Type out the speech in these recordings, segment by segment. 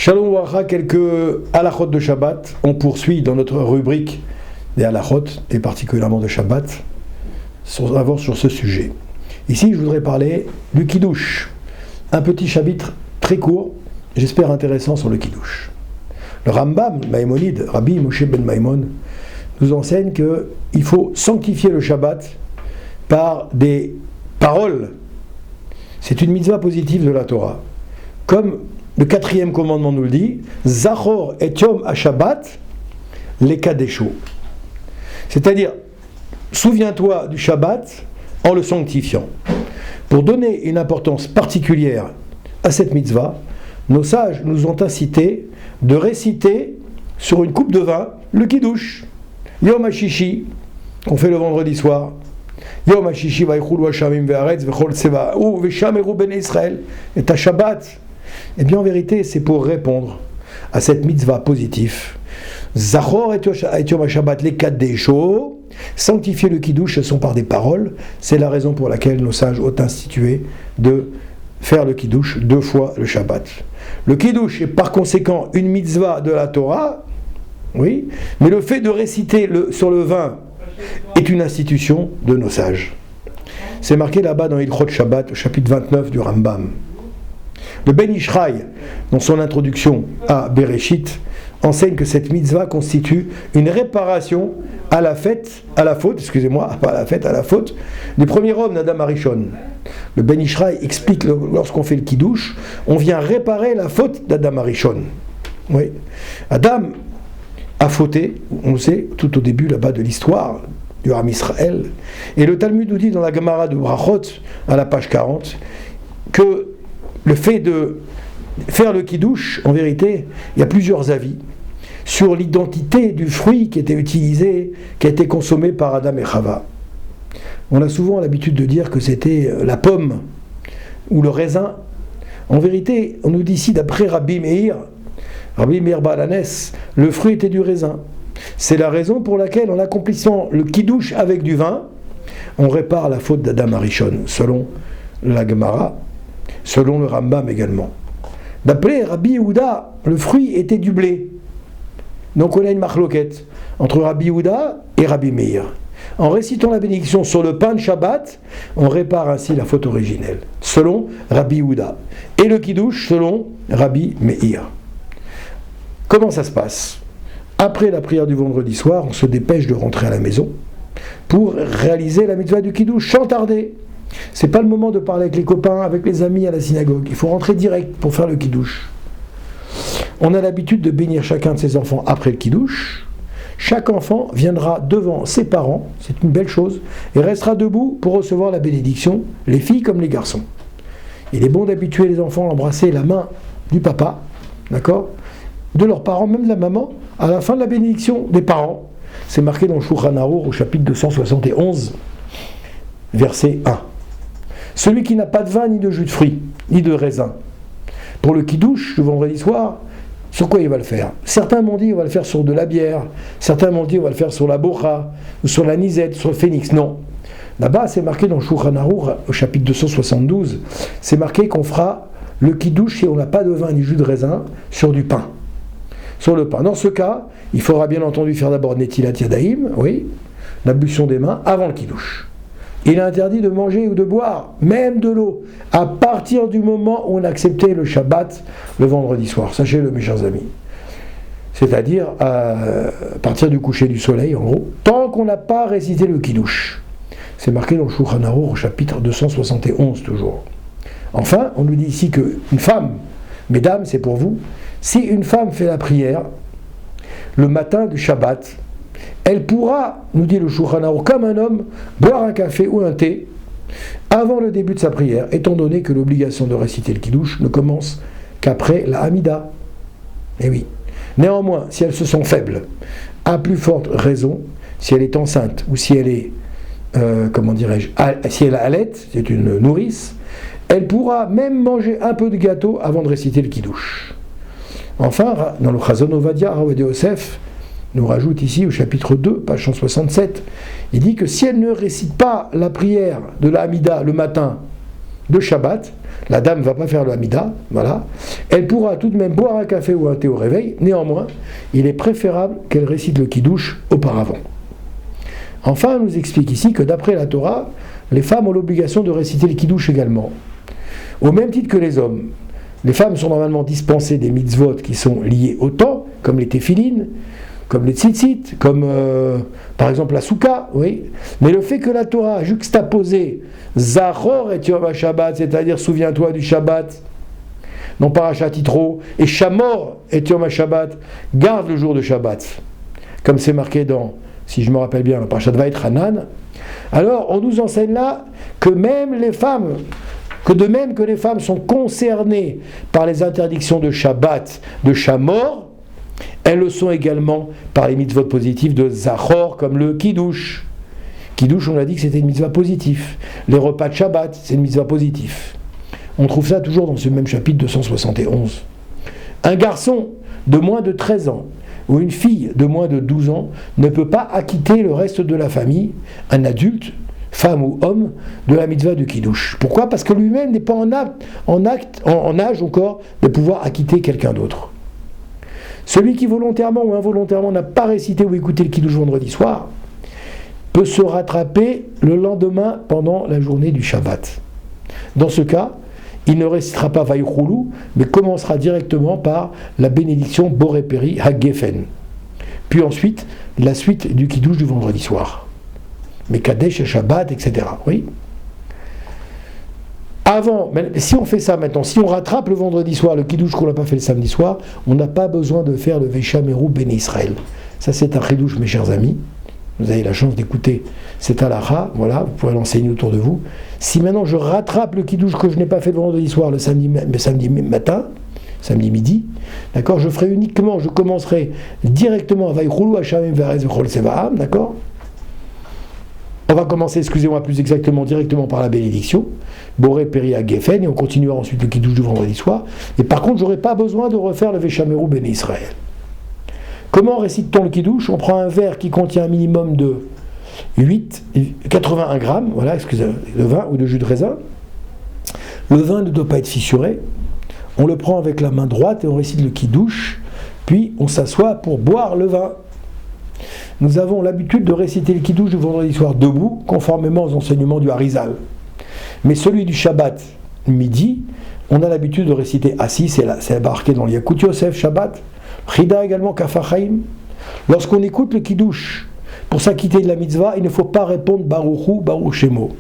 Shalom Waracha, quelques halachot de Shabbat. On poursuit dans notre rubrique des halachot, et particulièrement de Shabbat, sur ce sujet. Ici, je voudrais parler du Kiddush. Un petit chapitre très court, j'espère intéressant sur le Kiddush. Le Rambam, Maïmonide, Rabbi Moshe ben Maïmon, nous enseigne qu'il faut sanctifier le Shabbat par des paroles. C'est une mitzvah positive de la Torah. Comme le 4e commandement nous le dit, Zachor et Yom HaShabbat lekadesho. C'est-à-dire, souviens-toi du Shabbat en le sanctifiant. Pour donner une importance particulière à cette mitzvah, nos sages nous ont incité de réciter sur une coupe de vin le Kiddush. Yom HaShishi, qu'on fait le vendredi soir. Yom HaShishi vaychulu hashamim ve'aretz v'chol tzeva'u v'shameru bnei Israël. Et à Shabbat. Eh bien, en vérité, c'est pour répondre à cette mitzvah positive. Zachor et Yom HaShabbat lekadesho. Sanctifier le Kiddush, ce sont par des paroles. C'est la raison pour laquelle nos sages ont institué de faire le Kiddush 2 fois le Shabbat. Le Kiddush est par conséquent une mitzvah de la Torah, oui, mais le fait de réciter sur le vin est une institution de nos sages. C'est marqué là-bas dans Hilchot Shabbat, au chapitre 29 du Rambam. Le Ben Ishraï, dans son introduction à Bereshit, enseigne que cette mitzvah constitue une réparation à la faute du premier homme d'Adam Arishon. Le Ben Ishraï explique lorsqu'on fait le Kiddush, on vient réparer la faute d'Adam Arishon. Oui. Adam a fauté, on le sait, tout au début là-bas de l'histoire du Ham Israël. Et le Talmud nous dit dans la Gemara de Brachot, à la page 40, que le fait de faire le Kiddush, en vérité, il y a plusieurs avis sur l'identité du fruit qui était utilisé, qui a été consommé par Adam et Chava. On a souvent l'habitude de dire que c'était la pomme ou le raisin. En vérité, on nous dit ici, d'après Rabbi Meir Balanes, le fruit était du raisin. C'est la raison pour laquelle, en accomplissant le Kiddush avec du vin, on répare la faute d'Adam Arishon, selon la Gemara, selon le Rambam également. D'après Rabbi Yehuda, le fruit était du blé. Donc on a une marloquette entre Rabbi Yehuda et Rabbi Meir. En récitant la bénédiction sur le pain de Shabbat, on répare ainsi la faute originelle, selon Rabbi Yehuda. Et le Kiddush, selon Rabbi Meir. Comment ça se passe ? Après la prière du vendredi soir, on se dépêche de rentrer à la maison pour réaliser la mitzvah du Kiddush sans tarder. C'est pas le moment de parler avec les copains, avec les amis à la synagogue. Il faut rentrer direct pour faire le Kiddush. On a l'habitude de bénir chacun de ses enfants après le Kiddush. Chaque enfant viendra devant ses parents, c'est une belle chose, et restera debout pour recevoir la bénédiction, les filles comme les garçons. Il est bon d'habituer les enfants à embrasser la main du papa, d'accord ? De leurs parents, même de la maman, à la fin de la bénédiction des parents. C'est marqué dans le Shulchan Arour au chapitre 271, verset 1. Celui qui n'a pas de vin, ni de jus de fruits, ni de raisin. Pour le Kiddush, le vendredi soir, sur quoi il va le faire ? Certains m'ont dit on va le faire sur de la bière, certains m'ont dit on va le faire sur la bocha, ou sur la nisette, sur le phénix. Non. Là-bas, c'est marqué dans le Shulchan Arour, au chapitre 272, c'est marqué qu'on fera le Kiddush si on n'a pas de vin ni jus de raisin, sur du pain. Sur le pain. Dans ce cas, il faudra bien entendu faire d'abord Netilat Yadayim, oui, l'ablution des mains, avant le Kiddush. Il est interdit de manger ou de boire, même de l'eau, à partir du moment où on a accepté le Shabbat le vendredi soir. Sachez-le, mes chers amis. C'est-à-dire à partir du coucher du soleil, en gros, tant qu'on n'a pas récité le Kiddush. C'est marqué dans le Shulchan Arour, au chapitre 271, toujours. Enfin, on nous dit ici qu'une femme, mesdames, c'est pour vous, si une femme fait la prière le matin du Shabbat, elle pourra, nous dit le Shulchan Arour, comme un homme, boire un café ou un thé avant le début de sa prière, étant donné que l'obligation de réciter le Kiddush ne commence qu'après la Hamida. Eh oui. Néanmoins, si elles se sent faibles, à plus forte raison, si elle est enceinte ou si elle est, si elle allait, c'est une nourrice, elle pourra même manger un peu de gâteau avant de réciter le Kiddush. Enfin, dans le Chazon Ovadia, Rav Yosef nous rajoute ici au chapitre 2, page 167, il dit que si elle ne récite pas la prière de la Hamida le matin de Shabbat, la dame ne va pas faire le Hamida, voilà, elle pourra tout de même boire un café ou un thé au réveil, néanmoins, il est préférable qu'elle récite le Kiddush auparavant. Enfin, on nous explique ici que d'après la Torah, les femmes ont l'obligation de réciter le Kiddush également, au même titre que les hommes. Les femmes sont normalement dispensées des mitzvot qui sont liés au temps, comme les téphilines, comme les tzitzit, comme par exemple la souka, oui. Mais le fait que la Torah a juxtaposé Zachor et Yom HaShabbat, c'est-à-dire souviens-toi du Shabbat, non Parashat Yitro, et Shamor et Yom HaShabbat, garde le jour de Shabbat, comme c'est marqué dans, si je me rappelle bien, Parashat Vaïtranan. Alors on nous enseigne là que même les femmes, que de même que les femmes sont concernées par les interdictions de Shabbat, de Shamor, elles le sont également par les mitzvot positifs de Zachor, comme le Kiddush. Kiddush, on a dit que c'était une mitzvah positive. Les repas de Shabbat, c'est une mitzvah positive. On trouve ça toujours dans ce même chapitre 271. Un garçon de moins de 13 ans ou une fille de moins de 12 ans ne peut pas acquitter le reste de la famille, un adulte, femme ou homme, de la mitzvah du Kiddush. Pourquoi ? Parce que lui-même n'est pas en âge encore de pouvoir acquitter quelqu'un d'autre. Celui qui volontairement ou involontairement n'a pas récité ou écouté le Kiddush vendredi soir peut se rattraper le lendemain pendant la journée du Shabbat. Dans ce cas, il ne récitera pas Vaïchoulou, mais commencera directement par la bénédiction Boré Peri Hagefen. Puis ensuite, la suite du Kiddush du vendredi soir. Mais Kadesh et Shabbat, etc. Oui. Avant, si on fait ça maintenant, si on rattrape le vendredi soir, le Kiddush qu'on n'a pas fait le samedi soir, on n'a pas besoin de faire le Veshameru Ben Israël. Ça c'est un Kiddush, mes chers amis. Vous avez la chance d'écouter cet halakha, voilà, vous pourrez l'enseigner autour de vous. Si maintenant je rattrape le Kiddush que je n'ai pas fait le vendredi soir, le samedi matin, samedi midi, d'accord, je commencerai directement à Vaïchoulou Hashamim Verez Vechol Sevaam, d'accord. On va commencer, excusez-moi, plus exactement, directement par la bénédiction, Boré Peri Hagefen, et on continuera ensuite le Kiddush du vendredi soir. Et par contre, je n'aurai pas besoin de refaire le Veshameru Ben Israël. Comment récite-t-on le Kiddush ? On prend un verre qui contient un minimum de 81 grammes, voilà, excusez-moi, de vin ou de jus de raisin. Le vin ne doit pas être fissuré. On le prend avec la main droite et on récite le Kiddush, puis on s'assoit pour boire le vin. Nous avons l'habitude de réciter le Kiddush du vendredi soir debout, conformément aux enseignements du Harizal. Mais celui du Shabbat, midi, on a l'habitude de réciter assis, c'est marqué dans le Yakut Yosef, Shabbat, Chida également, Kafachaim. Lorsqu'on écoute le Kiddush, pour s'acquitter de la mitzvah, il ne faut pas répondre Baruchu, Baruch Shemo.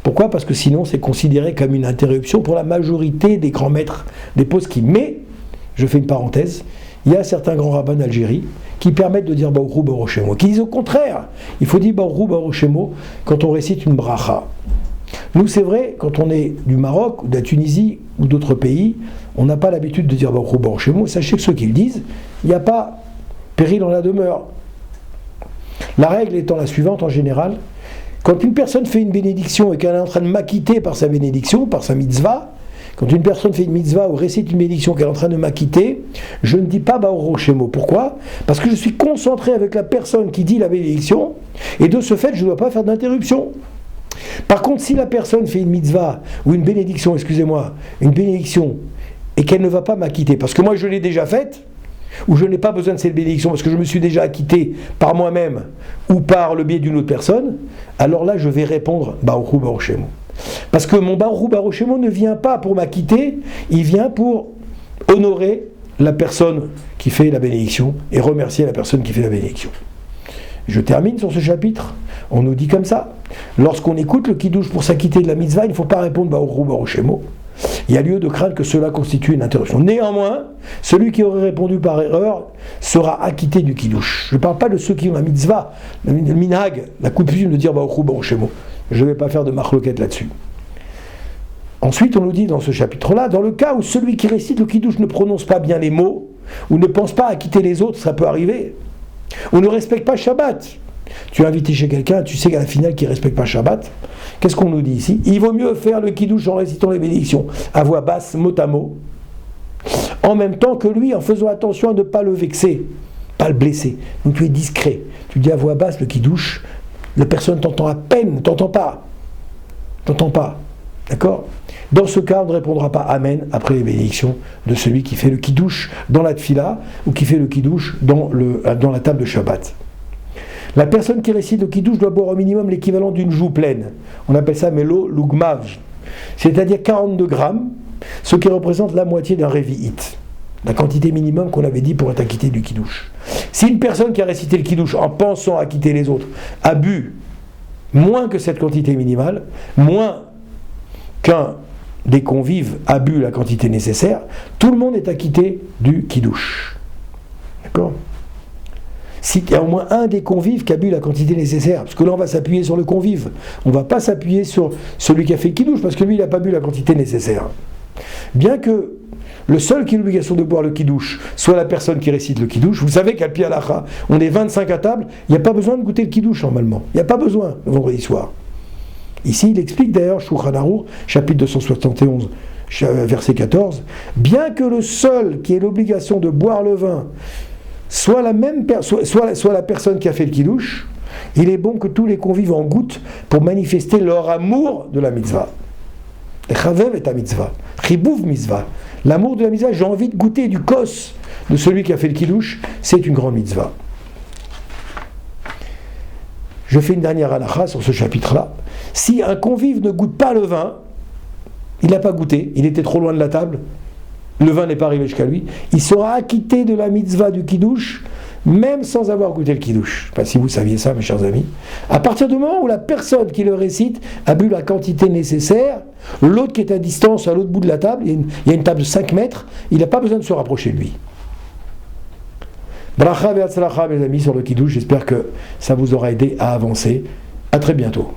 Pourquoi ? Parce que sinon c'est considéré comme une interruption pour la majorité des grands maîtres des poskim. Mais, je fais une parenthèse, il y a certains grands rabbins d'Algérie qui permettent de dire Baruchu, Baruch Shemo, qui disent au contraire, il faut dire Baruchu, Baruch Shemo quand on récite une bracha. Nous, c'est vrai, quand on est du Maroc, ou de la Tunisie, ou d'autres pays, on n'a pas l'habitude de dire Baruch Baruch Shemo. Sachez que ceux qui le disent, il n'y a pas péril en la demeure. La règle étant la suivante en général, quand une personne fait une bénédiction et qu'elle est en train de m'acquitter par sa bénédiction, par sa mitzvah, quand une personne fait une mitzvah ou récite une bénédiction qu'elle est en train de m'acquitter, je ne dis pas Baruch Shemo. Pourquoi ? Parce que je suis concentré avec la personne qui dit la bénédiction, et de ce fait, je ne dois pas faire d'interruption. Par contre, si la personne fait une mitzvah, ou une bénédiction, une bénédiction, et qu'elle ne va pas m'acquitter, parce que moi je l'ai déjà faite, ou je n'ai pas besoin de cette bénédiction, parce que je me suis déjà acquitté par moi-même, ou par le biais d'une autre personne, alors là je vais répondre Baruchu Baruch Shemo. Parce que mon Baruchu Baruch Shemo ne vient pas pour m'acquitter, il vient pour honorer la personne qui fait la bénédiction, et remercier la personne qui fait la bénédiction. Je termine sur ce chapitre. On nous dit comme ça. Lorsqu'on écoute le Kiddush pour s'acquitter de la mitzvah, il ne faut pas répondre Baruchu Baruch Shemo. Il y a lieu de craindre que cela constitue une interruption. Néanmoins, celui qui aurait répondu par erreur sera acquitté du Kiddush. Je ne parle pas de ceux qui ont la mitzvah, le minhag, la coutume de dire Baruchu Baruch Shemo. Je ne vais pas faire de marloquette là-dessus. Ensuite, on nous dit dans ce chapitre-là, dans le cas où celui qui récite le Kiddush ne prononce pas bien les mots, ou ne pense pas acquitter les autres, ça peut arriver, ou ne respecte pas Shabbat. Tu es invité chez quelqu'un, tu sais qu'à la finale qu'il ne respecte pas Shabbat. Qu'est-ce qu'on nous dit ici ? Il vaut mieux faire le Kiddush en récitant les bénédictions à voix basse, mot à mot, en même temps que lui, en faisant attention à ne pas le vexer, pas le blesser. Donc tu es discret. Tu dis à voix basse le Kiddush, la personne t'entend à peine, t'entend pas. D'accord? Dans ce cas, on ne répondra pas Amen après les bénédictions de celui qui fait le kidouche dans la tfila ou qui fait le kidouche dans la table de Shabbat. La personne qui récite le kidouche doit boire au minimum l'équivalent d'une joue pleine. On appelle ça melo lugmav, c'est-à-dire 42 grammes, ce qui représente la moitié d'un révi'it. La quantité minimum qu'on avait dit pour être acquitté du kidouche. Si une personne qui a récité le kidouche en pensant acquitter les autres a bu moins que cette quantité minimale, moins qu'un des convives a bu la quantité nécessaire, tout le monde est acquitté du kidouche. D'accord? S'il y a au moins un des convives qui a bu la quantité nécessaire, parce que là on va s'appuyer sur le convive, on ne va pas s'appuyer sur celui qui a fait le kidouche, parce que lui il n'a pas bu la quantité nécessaire. Bien que le seul qui a l'obligation de boire le kidouche soit la personne qui récite le kidouche, vous savez qu'à Pi Halacha, on est 25 à table, il n'y a pas besoin de goûter le kidouche normalement, il n'y a pas besoin le vendredi soir. Ici il explique d'ailleurs, Shulchan Arour, chapitre 271, verset 14, bien que le seul qui ait l'obligation de boire le vin soit la personne qui a fait le kidouche, il est bon que tous les convives en goûtent pour manifester leur amour de la mitzvah. Chavev est la mitzvah, chibouv mitzvah. L'amour de la mitzvah, j'ai envie de goûter du kos de celui qui a fait le kidouche, c'est une grande mitzvah. Je fais une dernière halakha sur ce chapitre-là. Si un convive ne goûte pas le vin, il n'a pas goûté, il était trop loin de la table, le vin n'est pas arrivé jusqu'à lui, il sera acquitté de la mitzvah du kidouche, même sans avoir goûté le kidouche. Je ne sais pas si vous saviez ça, mes chers amis. À partir du moment où la personne qui le récite a bu la quantité nécessaire, l'autre qui est à distance, à l'autre bout de la table, il y a une table de 5 mètres, il n'a pas besoin de se rapprocher de lui. Bracha ve'atzlacha, mes amis, sur le kidouche, j'espère que ça vous aura aidé à avancer. À très bientôt.